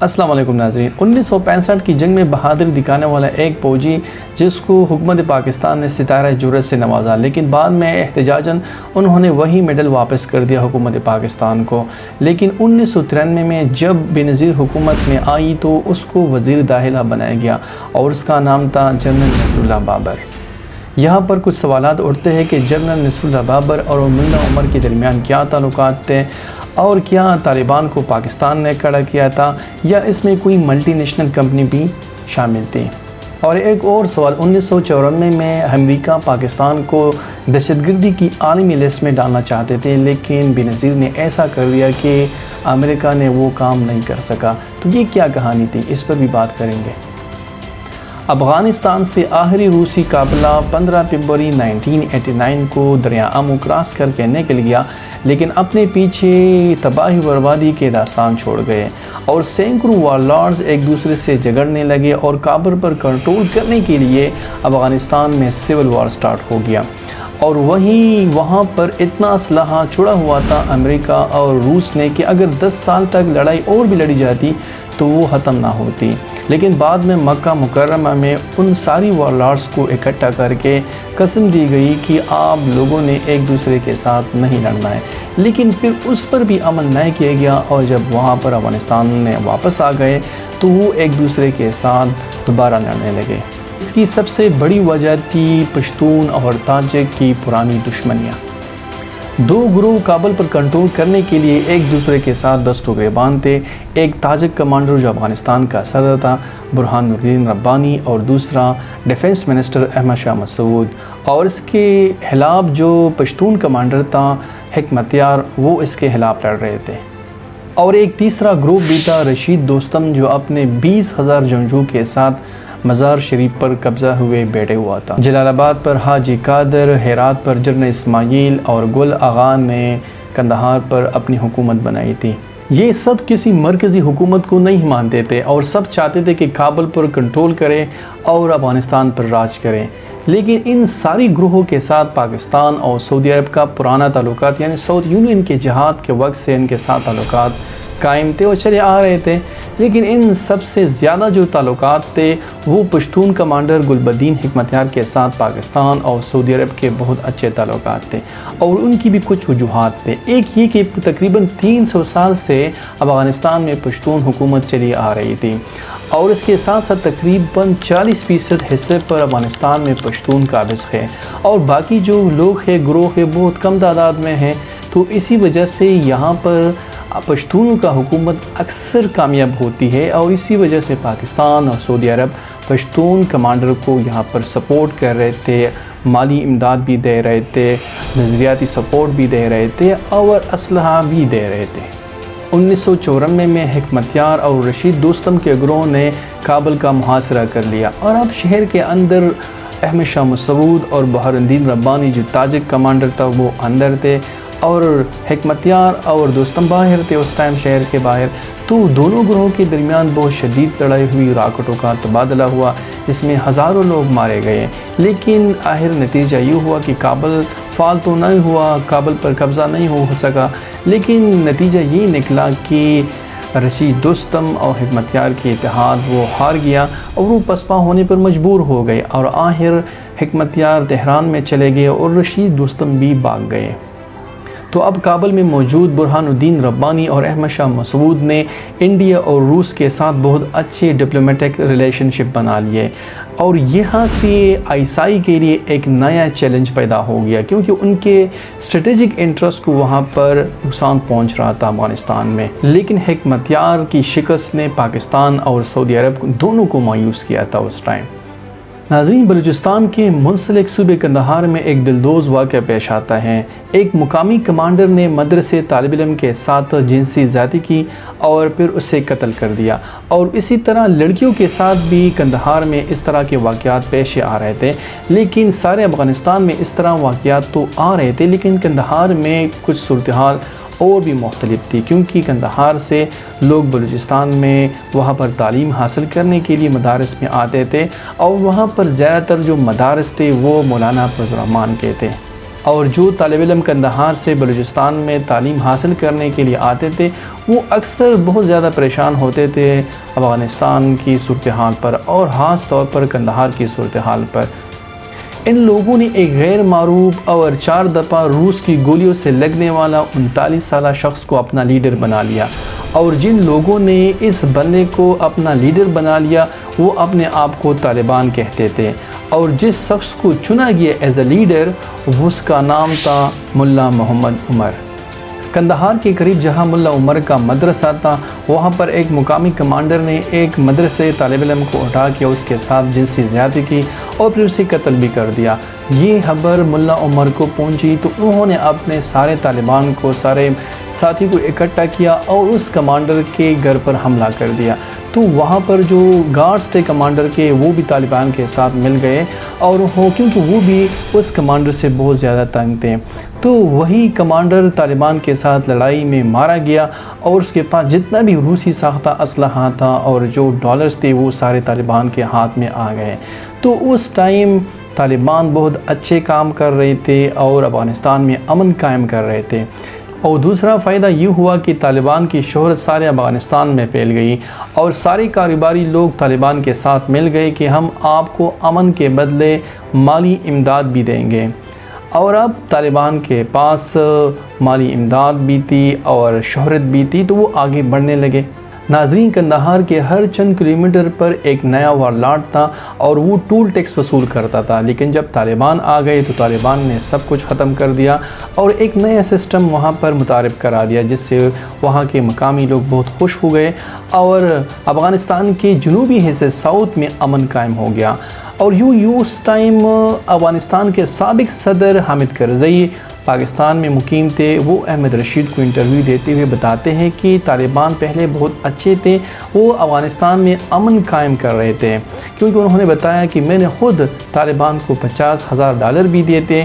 السلام علیکم ناظرین۔ 1965 کی جنگ میں بہادری دکھانے والا ایک فوجی جس کو حکومت پاکستان نے ستارہ جرأت سے نوازا، لیکن بعد میں احتجاجاً انہوں نے وہی میڈل واپس کر دیا حکومت پاکستان کو۔ لیکن 1993 میں جب بے نظیر حکومت میں آئی تو اس کو وزیر داخلہ بنایا گیا اور اس کا نام تھا جنرل نصر اللہ بابر۔ یہاں پر کچھ سوالات اٹھتے ہیں کہ جنرل نصر اللہ بابر اور ملا عمر کے درمیان کیا تعلقات تھے، اور کیا طالبان کو پاکستان نے کھڑا کیا تھا یا اس میں کوئی ملٹی نیشنل کمپنی بھی شامل تھی۔ اور ایک اور سوال، 1994 میں امریکہ پاکستان کو دہشت گردی کی عالمی لسٹ میں ڈالنا چاہتے تھے، لیکن بے نظیر نے ایسا کر دیا کہ امریکہ نے وہ کام نہیں کر سکا۔ تو یہ کیا کہانی تھی، اس پر بھی بات کریں گے۔ افغانستان سے آخری روسی قافلہ 15 فروری 1989 کو دریائے امو کراس کر کے نکل گیا، لیکن اپنے پیچھے تباہی بربادی کے داستان چھوڑ گئے اور سینکڑوں وارلارڈز ایک دوسرے سے جھگڑنے لگے اور کابل پر کنٹرول کرنے کے لیے افغانستان میں سول وار سٹارٹ ہو گیا۔ اور وہاں پر اتنا اسلحہ چھڑا ہوا تھا امریکہ اور روس نے کہ اگر 10 سال تک لڑائی اور بھی لڑی جاتی تو وہ ختم نہ ہوتی۔ لیکن بعد میں مکہ مکرمہ میں ان ساری وارلارڈز کو اکٹھا کر کے قسم دی گئی کہ آپ لوگوں نے ایک دوسرے کے ساتھ نہیں لڑنا ہے، لیکن پھر اس پر بھی عمل نہیں کیا گیا، اور جب وہاں پر افغانستان میں واپس آ گئے تو وہ ایک دوسرے کے ساتھ دوبارہ لڑنے لگے۔ اس کی سب سے بڑی وجہ تھی پشتون اور تاجک کی پرانی دشمنیاں۔ دو گروہ کابل پر کنٹرول کرنے کے لیے ایک دوسرے کے ساتھ دست و گریبان تھے۔ ایک تاجک کمانڈر جو افغانستان کا صدر تھا برہان الدین ربانی، اور دوسرا ڈیفنس منسٹر احمد شاہ مسعود، اور اس کے خلاف جو پشتون کمانڈر تھا حکمت یار، وہ اس کے خلاف لڑ رہے تھے۔ اور ایک تیسرا گروپ بھی تھا رشید دوستم، جو اپنے 20,000 جنگجو کے ساتھ مزار شریف پر قبضہ ہوئے بیٹھے ہوا تھا۔ جلال آباد پر حاجی قادر، ہرات پر جنرل اسماعیل اور گل آغا نے قندھار پر اپنی حکومت بنائی تھی۔ یہ سب کسی مرکزی حکومت کو نہیں مانتے تھے اور سب چاہتے تھے کہ کابل پر کنٹرول کریں اور افغانستان پر راج کریں۔ لیکن ان ساری گروہوں کے ساتھ پاکستان اور سعودی عرب کا پرانا تعلقات، یعنی ساؤتھ یونین کے جہاد کے وقت سے ان کے ساتھ تعلقات قائم تھے اور چلے آ رہے تھے۔ لیکن ان سب سے زیادہ جو تعلقات تھے وہ پشتون کمانڈر گلبدین حکمت یار کے ساتھ پاکستان اور سعودی عرب کے بہت اچھے تعلقات تھے، اور ان کی بھی کچھ وجوہات تھے۔ ایک یہ کہ تقریباً 300 سال سے افغانستان میں پشتون حکومت چلی آ رہی تھی، اور اس کے ساتھ ساتھ تقریباً 40% حصے پر افغانستان میں پشتون قابض ہے، اور باقی جو لوگ ہیں، گروہ ہے، بہت کم تعداد میں ہیں۔ تو اسی وجہ سے یہاں پر پشتونوں کا حکومت اکثر کامیاب ہوتی ہے، اور اسی وجہ سے پاکستان اور سعودی عرب پشتون کمانڈر کو یہاں پر سپورٹ کر رہے تھے، مالی امداد بھی دے رہے تھے، نظریاتی سپورٹ بھی دے رہے تھے، اور اسلحہ بھی دے رہے تھے۔ 1994 میں حکمت یار اور رشید دوستم کے گروہ نے کابل کا محاصرہ کر لیا، اور اب شہر کے اندر احمد شاہ مسعود اور برہان الدین ربانی جو تاجک کمانڈر تھا وہ اندر تھے، اور حکمت یار اور دوستم باہر تھے اس ٹائم شہر کے باہر۔ تو دونوں گروہوں کے درمیان بہت شدید لڑائی ہوئی، راکٹوں کا تبادلہ ہوا، جس میں ہزاروں لوگ مارے گئے، لیکن آخر نتیجہ یہ ہوا کہ کابل فال تو نہیں ہوا، کابل پر قبضہ نہیں ہو سکا، لیکن نتیجہ یہ نکلا کہ رشید دوستم اور حکمت یار کے اتحاد وہ ہار گیا، اور وہ پسپا ہونے پر مجبور ہو گئے، اور آخر حکمت یار تہران میں چلے گئے اور رشید دوستم بھی بھاگ گئے۔ تو اب کابل میں موجود برہان الدین ربانی اور احمد شاہ مسعود نے انڈیا اور روس کے ساتھ بہت اچھے ڈپلومیٹک ریلیشن شپ بنا لیے، اور یہاں سے آئیسائی کے لیے ایک نیا چیلنج پیدا ہو گیا، کیونکہ ان کے اسٹریٹجک انٹرسٹ کو وہاں پر نقصان پہنچ رہا تھا افغانستان میں۔ لیکن حکمت یار کی شکست نے پاکستان اور سعودی عرب دونوں کو مایوس کیا تھا اس ٹائم۔ ناظرین، بلوچستان کے منسلک صوبے قندھار میں ایک دلدوز واقعہ پیش آتا ہے۔ ایک مقامی کمانڈر نے مدرسے طالب علم کے ساتھ جنسی زیادتی کی اور پھر اسے قتل کر دیا، اور اسی طرح لڑکیوں کے ساتھ بھی قندھار میں اس طرح کے واقعات پیش آ رہے تھے۔ لیکن سارے افغانستان میں اس طرح واقعات تو آ رہے تھے، لیکن قندھار میں کچھ صورتحال اور بھی مختلف تھی، کیونکہ قندھار سے لوگ بلوچستان میں وہاں پر تعلیم حاصل کرنے کے لیے مدارس میں آتے تھے، اور وہاں پر زیادہ تر جو مدارس تھے وہ مولانا فضل الرحمان کے تھے۔ اور جو طالب علم کندہار سے بلوچستان میں تعلیم حاصل کرنے کے لیے آتے تھے وہ اکثر بہت زیادہ پریشان ہوتے تھے افغانستان کی صورتحال پر اور خاص طور پر کندہار کی صورتحال پر۔ ان لوگوں نے ایک غیر معروف اور 4 دفعہ روس کی گولیوں سے لگنے والا 39 سالہ شخص کو اپنا لیڈر بنا لیا، اور جن لوگوں نے اس بندے کو اپنا لیڈر بنا لیا وہ اپنے آپ کو طالبان کہتے تھے، اور جس شخص کو چنا گیا ایز اے لیڈر اس کا نام تھا ملا محمد عمر۔ کندہار کے قریب جہاں ملا عمر کا مدرسہ تھا وہاں پر ایک مقامی کمانڈر نے ایک مدرسے طالب علم کو اٹھا کے اس کے ساتھ جنسی زیادتی کی اور پھر اسے قتل بھی کر دیا۔ یہ خبر ملا عمر کو پہنچی تو انہوں نے اپنے سارے طالبان کو، سارے ساتھی کو اکٹھا کیا اور اس کمانڈر کے گھر پر حملہ کر دیا۔ تو وہاں پر جو گارڈز تھے کمانڈر کے وہ بھی طالبان کے ساتھ مل گئے، اور کیونکہ وہ بھی اس کمانڈر سے بہت زیادہ تنگ تھے، تو وہی کمانڈر طالبان کے ساتھ لڑائی میں مارا گیا، اور اس کے پاس جتنا بھی روسی ساختہ اسلحہ تھا اور جو ڈالرز تھے وہ سارے طالبان کے ہاتھ میں آ گئے۔ تو اس ٹائم طالبان بہت اچھے کام کر رہے تھے اور افغانستان میں امن قائم کر رہے تھے۔ اور دوسرا فائدہ یہ ہوا کہ طالبان کی شہرت سارے افغانستان میں پھیل گئی، اور سارے کاروباری لوگ طالبان کے ساتھ مل گئے کہ ہم آپ کو امن کے بدلے مالی امداد بھی دیں گے، اور اب طالبان کے پاس مالی امداد بھی تھی اور شہرت بھی تھی تو وہ آگے بڑھنے لگے۔ ناظرین، کندہار کے ہر چند کلومیٹر پر ایک نیا وارلاٹ تھا اور وہ ٹول ٹیکس وصول کرتا تھا، لیکن جب طالبان آ گئے تو طالبان نے سب کچھ ختم کر دیا اور ایک نیا سسٹم وہاں پر متعارف کرا دیا، جس سے وہاں کے مقامی لوگ بہت خوش ہو گئے اور افغانستان کے جنوبی حصے ساؤتھ میں امن قائم ہو گیا۔ اور یوں اس ٹائم افغانستان کے سابق صدر حامد کرزئی پاکستان میں مقیم تھے۔ وہ احمد رشید کو انٹرویو دیتے ہوئے بتاتے ہیں کہ طالبان پہلے بہت اچھے تھے، وہ افغانستان میں امن قائم کر رہے تھے، کیونکہ انہوں نے بتایا کہ میں نے خود طالبان کو $50,000 بھی دیے تھے،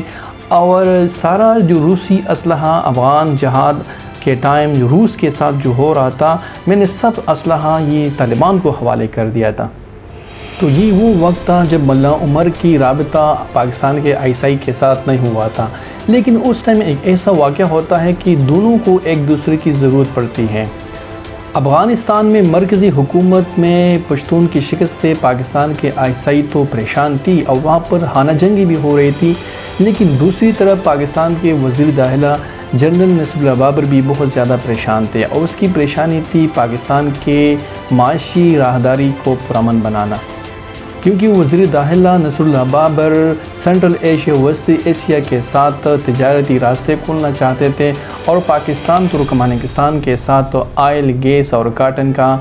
اور سارا جو روسی اسلحہ افغان جہاد کے ٹائم جو روس کے ساتھ جو ہو رہا تھا میں نے سب اسلحہ یہ طالبان کو حوالے کر دیا تھا۔ تو یہ وہ وقت تھا جب ملا عمر کی رابطہ پاکستان کے ISI کے ساتھ نہیں ہوا تھا، لیکن اس ٹائم ایک ایسا واقعہ ہوتا ہے کہ دونوں کو ایک دوسرے کی ضرورت پڑتی ہے۔ افغانستان میں مرکزی حکومت میں پشتون کی شکست سے پاکستان کے ISI تو پریشان تھی اور وہاں پر خانہ جنگی بھی ہو رہی تھی، لیکن دوسری طرف پاکستان کے وزیر داخلہ جنرل نصر اللہ بابر بھی بہت زیادہ پریشان تھے، اور اس کی پریشانی تھی پاکستان کے معاشی راہداری کو پرامن بنانا، کیونکہ وزیر داخلہ نصر اللہ بابر سینٹرل ایشیا وسطی ایشیا کے ساتھ تجارتی راستے کھولنا چاہتے تھے، اور پاکستان ترکمانستان کے ساتھ آئل، گیس اور کاٹن کا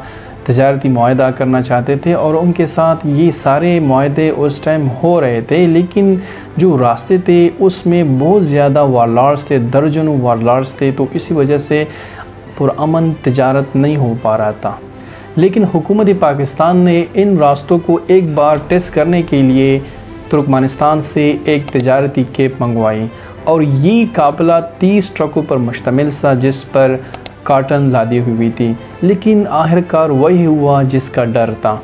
تجارتی معاہدہ کرنا چاہتے تھے، اور ان کے ساتھ یہ سارے معاہدے اس ٹائم ہو رہے تھے، لیکن جو راستے تھے اس میں بہت زیادہ وارلارڈز تھے، درجنوں وارلارڈز تھے، تو اسی وجہ سے پرامن تجارت نہیں ہو پا رہا تھا۔ لیکن حکومت پاکستان نے ان راستوں کو ایک بار ٹیسٹ کرنے کے لیے ترکمانستان سے ایک تجارتی کیپ منگوائی، اور یہ قافلہ 30 ٹرکوں پر مشتمل تھا جس پر کاٹن لادی ہوئی تھی، لیکن آخرکار وہی ہوا جس کا ڈر تھا۔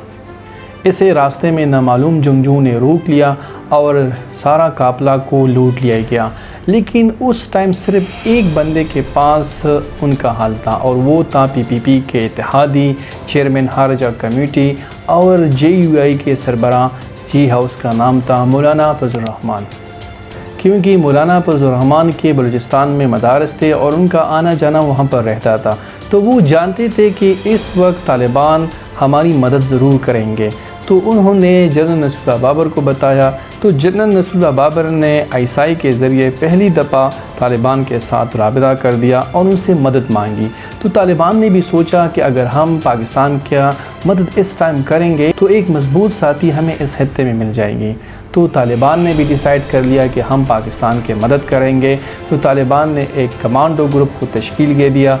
اسے راستے میں نامعلوم جنگجوؤں نے روک لیا اور سارا قافلہ کو لوٹ لیا گیا، لیکن اس ٹائم صرف ایک بندے کے پاس ان کا حال تھا، اور وہ تھا PPP کے اتحادی چیئرمین خارجہ کمیٹی اور JUI کے سربراہ، جی ہاں اس کا نام تھا مولانا فضل الرحمان، کیونکہ مولانا فضل الرحمان کے بلوچستان میں مدارس تھے اور ان کا آنا جانا وہاں پر رہتا تھا، تو وہ جانتے تھے کہ اس وقت طالبان ہماری مدد ضرور کریں گے، تو انہوں نے جنرل نصر اللہ بابر کو بتایا، تو جنرل نصر اللہ بابر نے ISI کے ذریعے پہلی دفعہ طالبان کے ساتھ رابطہ کر دیا اور ان سے مدد مانگی۔ تو طالبان نے بھی سوچا کہ اگر ہم پاکستان کیا مدد اس ٹائم کریں گے تو ایک مضبوط ساتھی ہمیں اس خطے میں مل جائے گی، تو طالبان نے بھی ڈیسائیڈ کر لیا کہ ہم پاکستان کے مدد کریں گے۔ تو طالبان نے ایک کمانڈو گروپ کو تشکیل دے دیا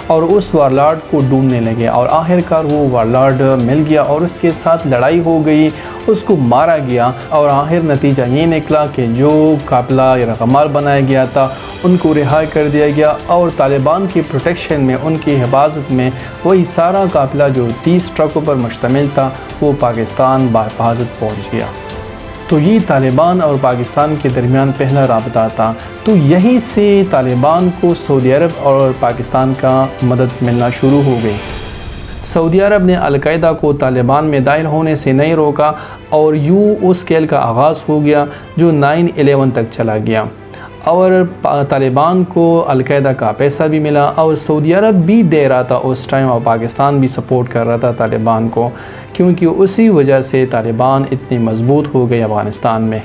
اور اس وارلارڈ کو ڈھونڈنے لگے، اور آخرکار وہ وارلارڈ مل گیا اور اس کے ساتھ لڑائی ہو گئی، اس کو مارا گیا، اور آخر نتیجہ یہ نکلا کہ جو قافلہ یرغمال بنایا گیا تھا ان کو رہا کر دیا گیا، اور طالبان کی پروٹیکشن میں، ان کی حفاظت میں وہی سارا قافلہ جو 30 ٹرکوں پر مشتمل تھا وہ پاکستان بحفاظت پہنچ گیا۔ تو یہ طالبان اور پاکستان کے درمیان پہلا رابطہ تھا۔ تو یہیں سے طالبان کو سعودی عرب اور پاکستان کا مدد ملنا شروع ہو گئی۔ سعودی عرب نے القاعدہ کو طالبان میں داخل ہونے سے نہیں روکا اور یوں اس کھیل کا آغاز ہو گیا جو 9/11 تک چلا گیا، اور طالبان کو القاعدہ کا پیسہ بھی ملا اور سعودی عرب بھی دے رہا تھا اس ٹائم، اور پاکستان بھی سپورٹ کر رہا تھا طالبان کو، کیونکہ اسی وجہ سے طالبان اتنی مضبوط ہو گئے افغانستان میں۔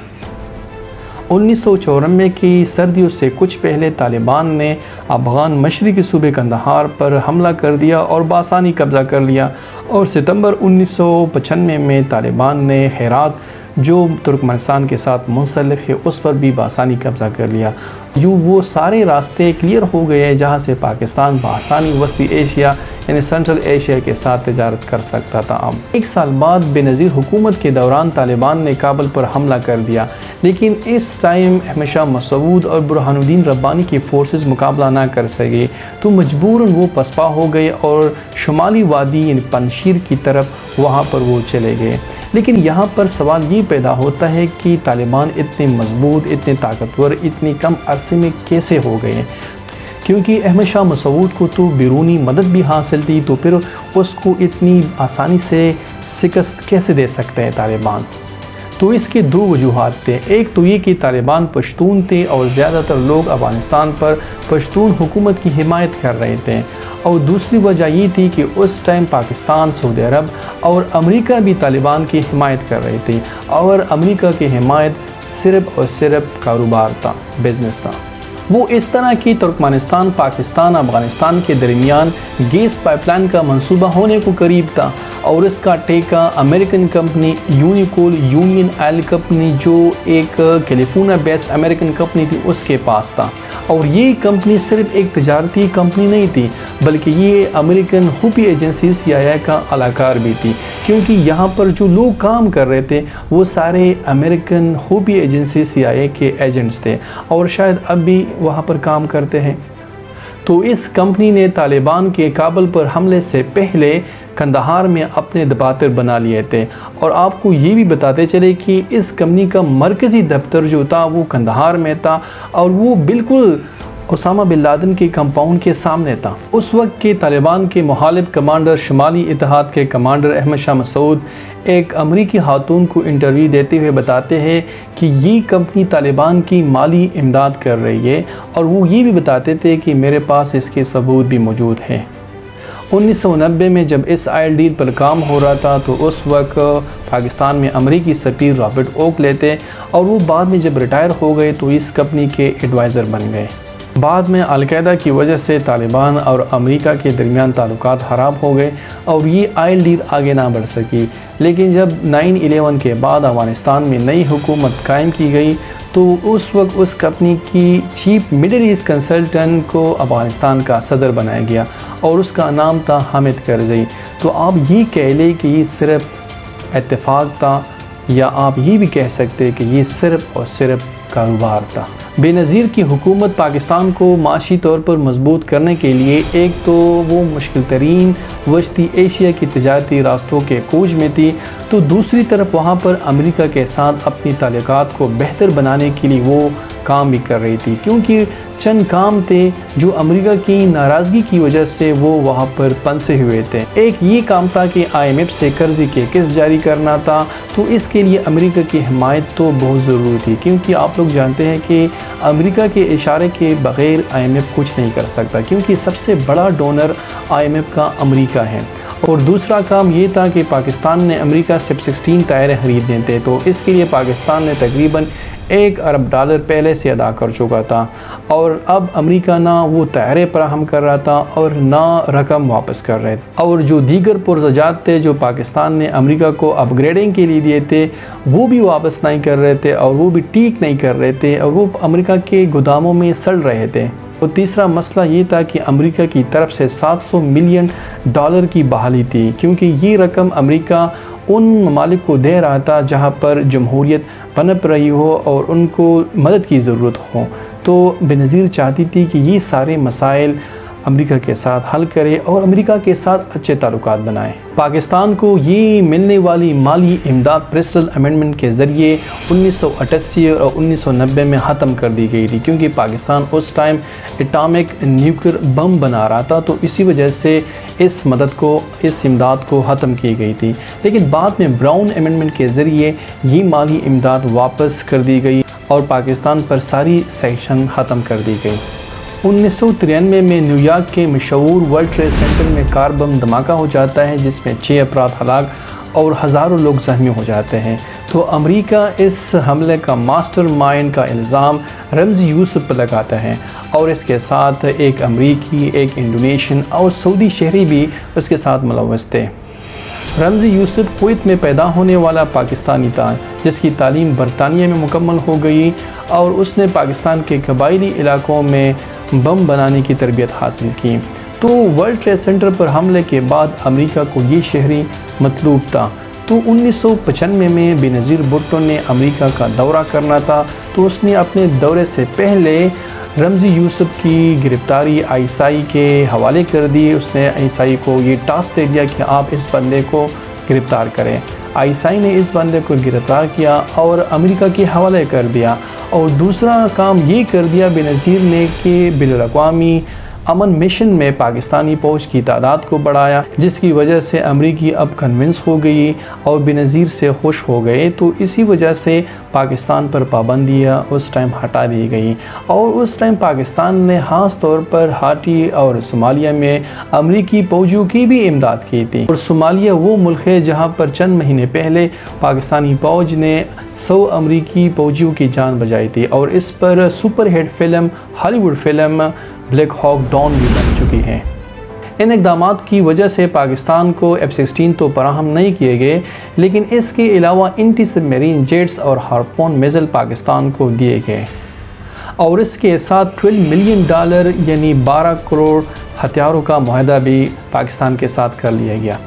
1994 کی سردیوں سے کچھ پہلے طالبان نے افغان مشرقی صوبے قندھار پر حملہ کر دیا اور بآسانی قبضہ کر لیا، اور ستمبر 1995 میں طالبان نے ہرات جو ترکمنستان کے ساتھ منسلک ہے اس پر بھی بآسانی قبضہ کر لیا۔ یوں وہ سارے راستے کلیئر ہو گئے جہاں سے پاکستان بآسانی وسطی ایشیا یعنی سینٹرل ایشیا کے ساتھ تجارت کر سکتا تھا۔ اب ایک سال بعد بے نظیر حکومت کے دوران طالبان نے کابل پر حملہ کر دیا، لیکن اس ٹائم احمد شاہ مسعود اور برہان الدین ربانی کی فورسز مقابلہ نہ کر سکے، تو مجبوراً وہ پسپا ہو گئے اور شمالی وادی یعنی پنجشیر کی طرف وہاں پر وہ چلے گئے۔ لیکن یہاں پر سوال یہ پیدا ہوتا ہے کہ طالبان اتنے مضبوط، اتنے طاقتور، اتنی کم عرصے میں کیسے ہو گئے؟ کیونکہ احمد شاہ مسعود کو تو بیرونی مدد بھی حاصل تھی، تو پھر اس کو اتنی آسانی سے شکست کیسے دے سکتے ہیں طالبان؟ تو اس کے دو وجوہات تھے۔ ایک تو یہ کہ طالبان پشتون تھے اور زیادہ تر لوگ افغانستان پر پشتون حکومت کی حمایت کر رہے تھے، اور دوسری وجہ یہ تھی کہ اس ٹائم پاکستان، سعودی عرب اور امریکہ بھی طالبان کی حمایت کر رہے تھے، اور امریکہ کی حمایت صرف اور صرف کاروبار تھا، بزنس تھا۔ وہ اس طرح کی ترکمانستان، پاکستان، افغانستان کے درمیان گیس پائپ لائن کا منصوبہ ہونے کو قریب تھا، اور اس کا ٹیکہ American company Unocal Union Oil Company جو ایک کیلیفورنیا بیسڈ امریکن کمپنی تھی اس کے پاس تھا۔ اور یہ کمپنی صرف ایک تجارتی کمپنی نہیں تھی بلکہ یہ امریکن خفیہ ایجنسی CIA کا اہلکار بھی تھی، کیونکہ یہاں پر جو لوگ کام کر رہے تھے وہ سارے امریکن خفیہ ایجنسی CIA کے ایجنٹس تھے، اور شاید اب بھی وہاں پر کام کرتے ہیں۔ تو اس کمپنی نے طالبان کے کابل پر حملے سے پہلے قندھار میں اپنے دفاتر بنا لیے تھے، اور آپ کو یہ بھی بتاتے چلے کہ اس کمپنی کا مرکزی دفتر جو تھا وہ قندھار میں تھا، اور وہ بالکل اسامہ بن لادن کے کمپاؤنڈ کے سامنے تھا۔ اس وقت کے طالبان کے مخالف کمانڈر، شمالی اتحاد کے کمانڈر احمد شاہ مسعود ایک امریکی خاتون کو انٹرویو دیتے ہوئے بتاتے ہیں کہ یہ کمپنی طالبان کی مالی امداد کر رہی ہے، اور وہ یہ بھی بتاتے تھے کہ میرے پاس اس کے ثبوت بھی موجود ہیں۔ 1990 میں جب اس آئل ڈیل پر کام ہو رہا تھا تو اس وقت پاکستان میں امریکی سفیر رابرٹ اوکلے تھے، اور وہ بعد میں جب ریٹائر ہو گئے تو اس کمپنی کے ایڈوائزر بن گئے۔ بعد میں القاعدہ کی وجہ سے طالبان اور امریکہ کے درمیان تعلقات خراب ہو گئے اور یہ آئل ڈیل آگے نہ بڑھ سکی، لیکن جب 9/11 کے بعد افغانستان میں نئی حکومت قائم کی گئی تو اس وقت اس کمپنی کی چیف مڈل ایسٹ کنسلٹنٹ کو افغانستان کا صدر بنایا گیا، اور اس کا نام تھا حامد کرزئی۔ تو آپ یہ کہہ لیں کہ یہ صرف اتفاق تھا، یا آپ یہ بھی کہہ سکتے کہ یہ صرف اور صرف کاروبار تھا۔ بے نظیر کی حکومت پاکستان کو معاشی طور پر مضبوط کرنے کے لیے ایک تو وہ مشکل ترین وسطی ایشیا کی تجارتی راستوں کے کوچ میں تھی، تو دوسری طرف وہاں پر امریکہ کے ساتھ اپنی تعلقات کو بہتر بنانے کے لیے وہ کام بھی کر رہی تھی، کیونکہ چند کام تھے جو امریکہ کی ناراضگی کی وجہ سے وہ وہاں پر پنسے ہوئے تھے۔ ایک یہ کام تھا کہ IMF سے قرضے کے قسط جاری کرنا تھا، تو اس کے لیے امریکہ کی حمایت تو بہت ضروری تھی، کیونکہ آپ لوگ جانتے ہیں کہ امریکہ کے اشارے کے بغیر IMF کچھ نہیں کر سکتا، کیونکہ سب سے بڑا ڈونر IMF کا امریکہ ہے۔ اور دوسرا کام یہ تھا کہ پاکستان نے امریکہ سے F-16 طیارے خریدنے تھے، تو اس کے لیے پاکستان نے تقریباً $1 ارب پہلے سے ادا کر چکا تھا، اور اب امریکہ نہ وہ طیارے فراہم کر رہا تھا اور نہ رقم واپس کر رہے تھے، اور جو دیگر پرزجات تھے جو پاکستان نے امریکہ کو اپ گریڈنگ کے لیے دیے تھے وہ بھی واپس نہیں کر رہے تھے، اور وہ بھی ٹھیک نہیں کر رہے تھے، اور وہ امریکہ کے گوداموں میں سڑ رہے تھے۔ اور تیسرا مسئلہ یہ تھا کہ امریکہ کی طرف سے $700 ملین کی بحالی تھی، کیونکہ یہ رقم امریکہ ان ممالک کو دے رہا تھا جہاں پر جمہوریت پنپ رہی ہو اور ان کو مدد کی ضرورت ہو۔ تو بے نظیر چاہتی تھی کہ یہ سارے مسائل امریکہ کے ساتھ حل کرے اور امریکہ کے ساتھ اچھے تعلقات بنائے۔ پاکستان کو یہ ملنے والی مالی امداد برسل امینڈمنٹ کے ذریعے 1988 اور 1990 میں ختم کر دی گئی تھی، کیونکہ پاکستان اس ٹائم اٹامک نیوکلیر بم بنا رہا تھا، تو اسی وجہ سے اس امداد کو ختم کی گئی تھی۔ لیکن بعد میں براؤن امینڈمنٹ کے ذریعے یہ مالی امداد واپس کر دی گئی اور پاکستان پر ساری سینکشن ختم کر دی گئی۔ 1993 میں نیو یارک کے مشہور ورلڈ ٹریڈ سینٹر میں کار بم دھماکہ ہو جاتا ہے، جس میں 6 افراد ہلاک اور ہزاروں لوگ زخمی ہو جاتے ہیں۔ تو امریکہ اس حملے کا ماسٹر مائنڈ کا الزام رمزی یوسف پر لگاتا ہے، اور اس کے ساتھ ایک امریکی، ایک انڈونیشین اور سعودی شہری بھی اس کے ساتھ ملوث تھے۔ رمزی یوسف کویت میں پیدا ہونے والا پاکستانی تھا، جس کی تعلیم برطانیہ میں مکمل ہو گئی، اور اس نے پاکستان کے قبائلی علاقوں میں بم بنانے کی تربیت حاصل کی۔ تو ورلڈ ٹریڈ سینٹر پر حملے کے بعد امریکہ کو یہ شہری مطلوب تھا۔ تو 1995 میں بینظیر بھٹو نے امریکہ کا دورہ کرنا تھا، تو اس نے اپنے دورے سے پہلے رمزی یوسف کی گرفتاری ISI کے حوالے کر دی۔ اس نے ISI کو یہ ٹاسک دے دیا کہ آپ اس بندے کو گرفتار کریں۔ ISI نے اس بندے کو گرفتار کیا اور امریکہ کے حوالے کر دیا، اور دوسرا کام یہ کر دیا بینظیر نے کہ بین الاقوامی امن مشن میں پاکستانی فوج کی تعداد کو بڑھایا، جس کی وجہ سے امریکی اب کنونس ہو گئی اور بینظیر سے خوش ہو گئے۔ تو اسی وجہ سے پاکستان پر پابندیاں اس ٹائم ہٹا دی گئی، اور اس ٹائم پاکستان نے خاص طور پر ہاٹی اور صومالیہ میں امریکی فوجیوں کی بھی امداد کی تھی۔ اور صومالیہ وہ ملک ہے جہاں پر چند مہینے پہلے پاکستانی فوج نے 100 امریکی فوجیوں کی جان بچائی تھی، اور اس پر سپر ہٹ فلم ہالی ووڈ فلم بلیک ہاک ڈاؤن بھی بن چکی ہے۔ ان اقدامات کی وجہ سے پاکستان کو F-16 تو فراہم نہیں کیے گئے، لیکن اس کے علاوہ اینٹی سب میرین جیٹس اور ہارپون میزائل پاکستان کو دیے گئے، اور اس کے ساتھ $12 ملین یعنی 12 کروڑ ہتھیاروں کا معاہدہ بھی پاکستان کے ساتھ کر لیا گیا۔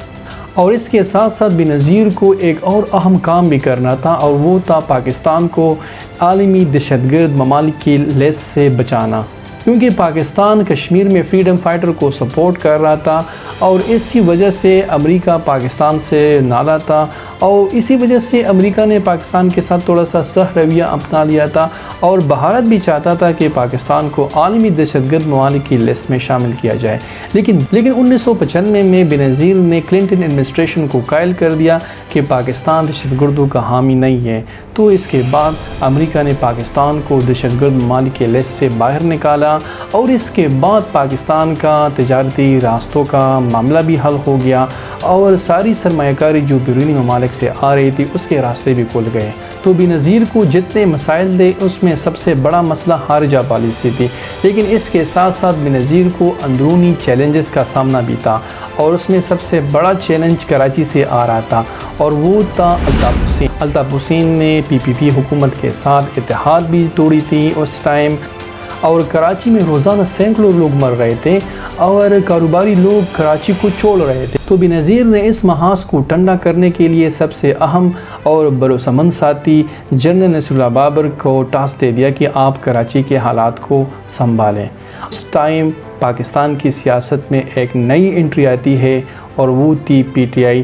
اور اس کے ساتھ ساتھ بینظیر کو ایک اور اہم کام بھی کرنا تھا، اور وہ تھا پاکستان کو عالمی دہشت گرد ممالک کی لسٹ سے بچانا، کیونکہ پاکستان کشمیر میں فریڈم فائٹر کو سپورٹ کر رہا تھا، اور اسی وجہ سے امریکہ پاکستان سے نالا تھا، اور اسی وجہ سے امریکہ نے پاکستان کے ساتھ تھوڑا سا سخت رویہ اپنا لیا تھا، اور بھارت بھی چاہتا تھا کہ پاکستان کو عالمی دہشت گرد ممالک کی لسٹ میں شامل کیا جائے۔ لیکن 1995 میں بینظیر نے کلنٹن ایڈمنسٹریشن کو قائل کر دیا کہ پاکستان دہشت گردوں کا حامی نہیں ہے۔ تو اس کے بعد امریکہ نے پاکستان کو دہشت گرد ممالک کے لسٹ سے باہر نکالا، اور اس کے بعد پاکستان کا تجارتی راستوں کا معاملہ بھی حل ہو گیا، اور ساری سرمایہ کاری جو بیرونی ممالک سے آ رہی تھی اس کے راستے بھی کھل گئے۔ تو بینظیر کو جتنے مسائل تھے اس میں سب سے بڑا مسئلہ خارجہ پالیسی تھی، لیکن اس کے ساتھ ساتھ بینظیر کو اندرونی چیلنجز کا سامنا بھی تھا، اور اس میں سب سے بڑا چیلنج کراچی سے آ رہا تھا، اور وہ تھا الطاف حسین۔ الطاف حسین نے PPP حکومت کے ساتھ اتحاد بھی توڑی تھی اس ٹائم، اور کراچی میں روزانہ سینکڑوں لوگ مر رہے تھے، اور کاروباری لوگ کراچی کو چھوڑ رہے تھے۔ تو بینظیر نے اس محاذ کو ٹھنڈا کرنے کے لیے سب سے اہم اور بھروسہ مند ساتھی جنرل نصر اللہ بابر کو ٹاسک دے دیا کہ آپ کراچی کے حالات کو سنبھالیں۔ اس ٹائم پاکستان کی سیاست میں ایک نئی انٹری آتی ہے، اور وہ تھی PTI